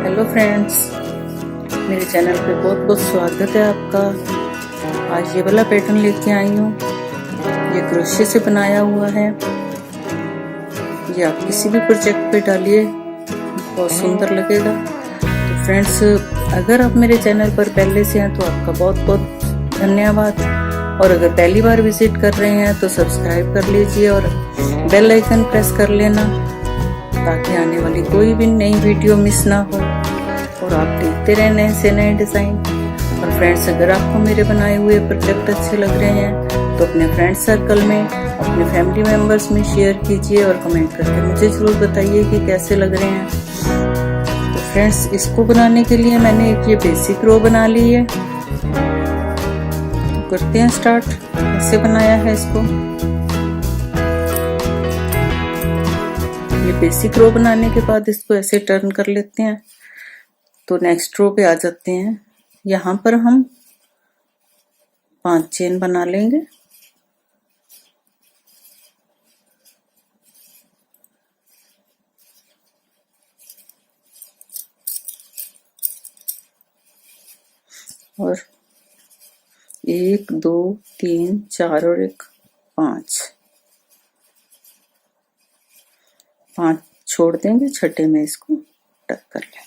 Hello friends, मेरे channel पे बहुत बहुत स्वागत है आपका। आज ये वाला पैटर्न लेके आई हूँ। ये क्रोशे से बनाया हुआ है। ये आप किसी भी प्रोजेक्ट पे डालिए, बहुत सुंदर लगेगा। तो फ्रेंड्स, अगर आप मेरे चैनल पर पहले से हैं तो आपका बहुत बहुत धन्यवाद, और अगर पहली बार विजिट कर रहे हैं तो सब्सक्राइब कर लीजिए और बेल आइकन प्रेस कर लेना, ताकि आने वाली कोई भी नई वीडियो मिस ना हो और आप देखते रहे नए से नए डिज़ाइन। और फ्रेंड्स, अगर आपको मेरे बनाए हुए प्रोजेक्ट अच्छे लग रहे हैं तो अपने फ्रेंड सर्कल में, अपने फैमिली मेम्बर्स में शेयर कीजिए और कमेंट करके मुझे ज़रूर बताइए कि कैसे लग रहे हैं। तो फ्रेंड्स, इसको बनाने के लिए मैंने एक ये बेसिक रो बना ली है। तो करते हैं स्टार्ट। कैसे बनाया है इसको। ये बेसिक रो बनाने के बाद इसको ऐसे टर्न कर लेते हैं। तो नेक्स्ट रो पे आ जाते हैं। यहाँ पर हम 5 चेन बना लेंगे। और 1 2 3 4 और एक 5 छोड़ देंगे। छठे में इसको टक कर लेंगे।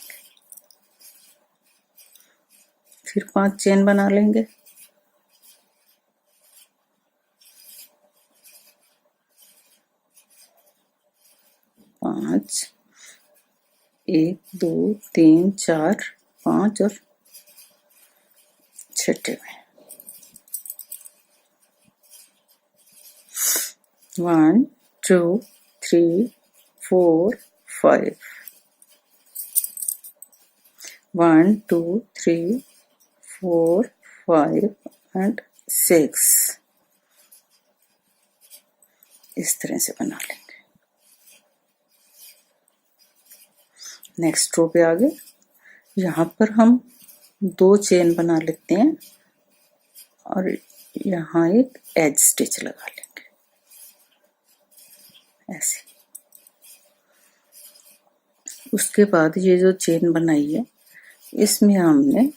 फिर 5 चेन बना लेंगे। पांच, 1 2 3 4 5 और छठे में 1 2 3 4 5 1 2 3 4 5 and 6। इस तरह से बना लेंगे। नेक्स्ट रो पे आ गए। यहाँ पर हम 2 चेन बना लेते हैं और यहाँ एक एज स्टिच लगा लेंगे ऐसे। उसके बाद ये जो चेन बनाई है इसमें हमने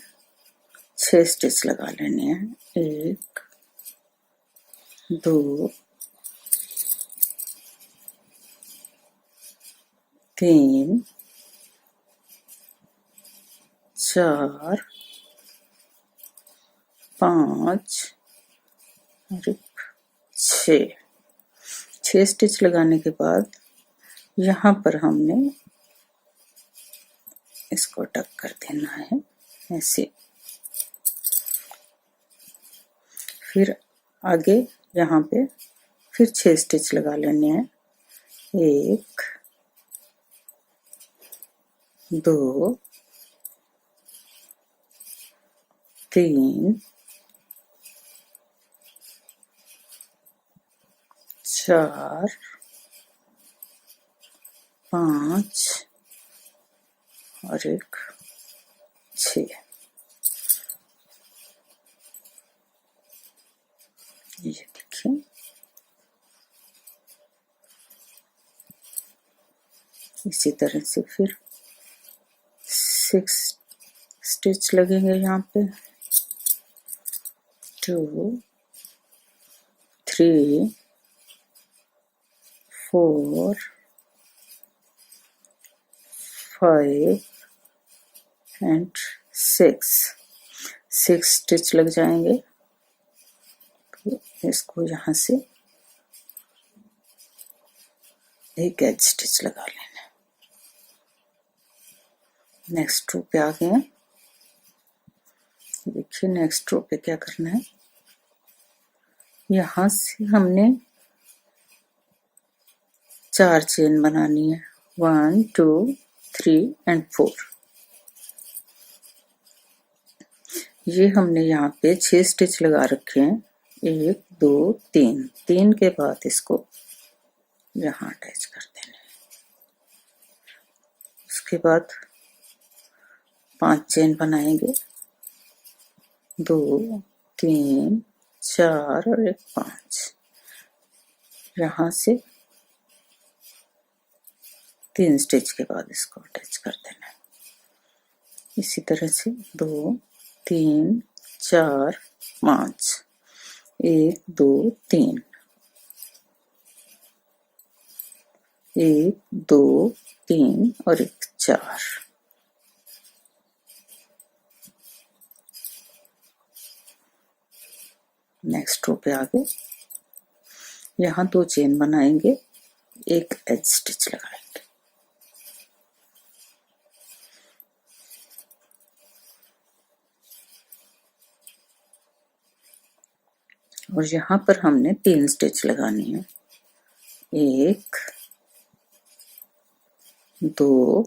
6 स्टिच लगा लेने हैं। 1 2 3 4 5 और 6 स्टिच लगाने के बाद यहाँ पर हमने इसको टक कर देना है ऐसे। फिर आगे यहाँ पे फिर 6 स्टिच लगा लेने हैं। 1 2 3 4 5 और एक 6। ये देखिए, इसी तरह से फिर 6 स्टिच लगेंगे यहाँ पे। 2 3 4 5 and 6 स्टिच लग जाएंगे। तो इसको यहाँ से एक एज स्टिच लगा लेना। नेक्स्ट रो पे आ गए हैं। देखिए, नेक्स्ट रो पे क्या करना है। यहाँ से हमने 4 चेन बनानी है। 1 2 3 and 4। ये हमने यहाँ पे 6 स्टिच लगा रखे हैं। 1 2 3 के बाद इसको यहाँ अटैच कर देना है। उसके बाद 5 चेन बनाएंगे। 2 3 4 और एक 5। यहाँ से 3 स्टिच के बाद इसको अटैच कर देना है। इसी तरह से 2 3 4 5, 1 2 3, 1 2 3 और 1 4। नेक्स्ट रो पे आगे यहाँ 2 चेन बनाएंगे, एक एज स्टिच लगाएंगे और यहाँ पर हमने 3 स्टिच लगानी है, 1 2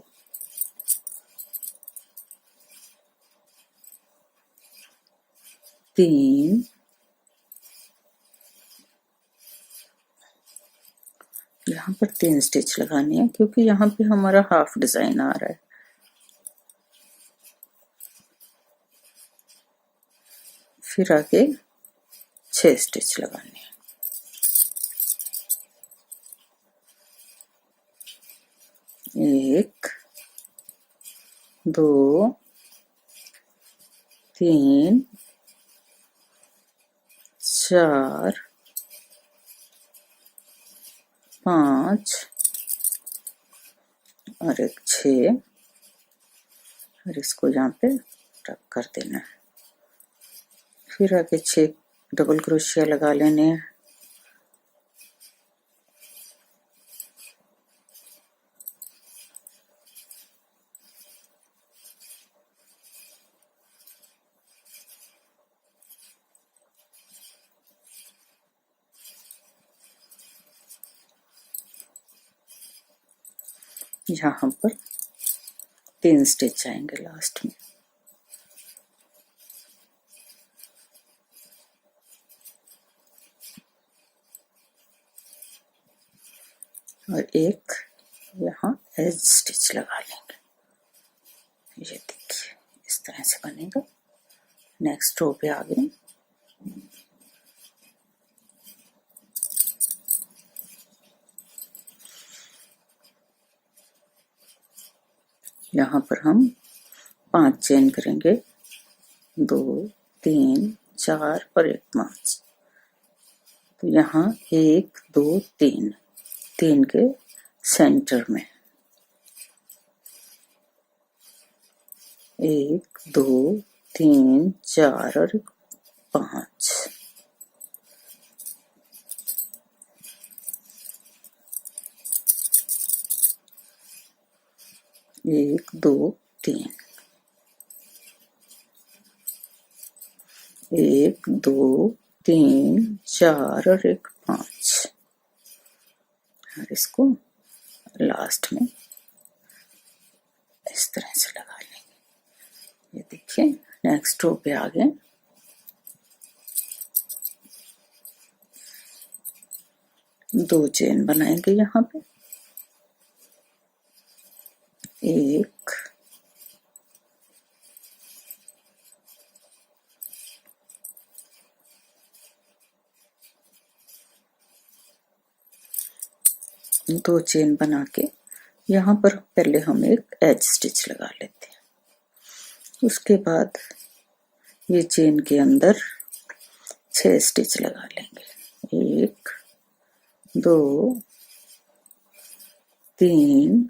3 यहाँ पर 3 स्टिच लगानी है क्योंकि यहाँ पे हमारा हाफ डिजाइन आ रहा है। फिर आगे 6 स्टिच लगानी है, 1 2 3 4 5 और 1 6 और इसको यहाँ पे रख कर देना है। फिर आगे 6 डबल क्रोशिया लगा लेने हैं। यहाँ पर 3 स्टिच आएंगे लास्ट में, और एक यहाँ एज स्टिच लगा लेंगे। ये देखिए इस तरह से बनेगा। नेक्स्ट रो पे आ गए, यहाँ पर हम 5 चेन करेंगे, 2 3 4 और 1 5। तो यहाँ 1 2 3, 3 के सेंटर में 1 2 3 4 और 5। 1 2 3, 1 2 3 4 और 1 5 और इसको लास्ट में इस तरह से लगा लेंगे। ये देखिए नेक्स्ट रो पे आ गए, दो चेन बनाएंगे यहाँ पे, 1 2 चेन बना के यहाँ पर पहले हम एक एज स्टिच लगा लेते हैं। उसके बाद ये चेन के अंदर 6 स्टिच लगा लेंगे, 1 2 3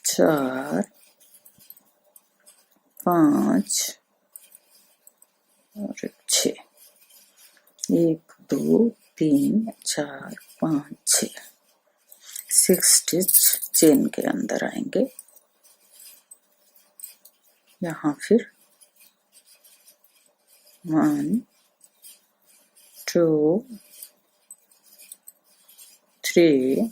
4 5 और 6, 1 2 3 4 5 6, 6 स्टिच चेन के अंदर आएंगे। यहाँ फिर 1 2 3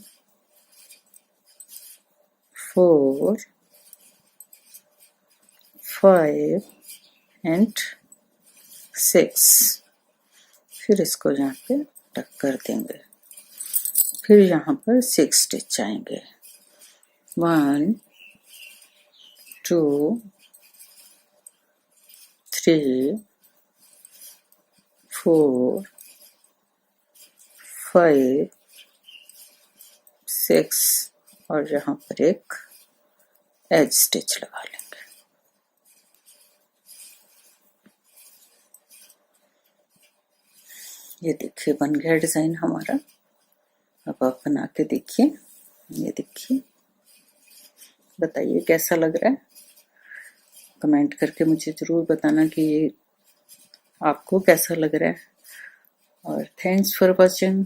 4 5 एंड 6। फिर इसको यहाँ पे टक कर देंगे। फिर यहाँ पर 6 स्टिच आएंगे, 1 2 3 4 5 6 और यहाँ पर एक एज स्टिच लगा लेंगे। ये देखिए बन गया डिजाइन हमारा। अब आप बना के देखिए। ये देखिए, बताइए कैसा लग रहा है। कमेंट करके मुझे ज़रूर बताना कि ये आपको कैसा लग रहा है। और थैंक्स फॉर वॉचिंग।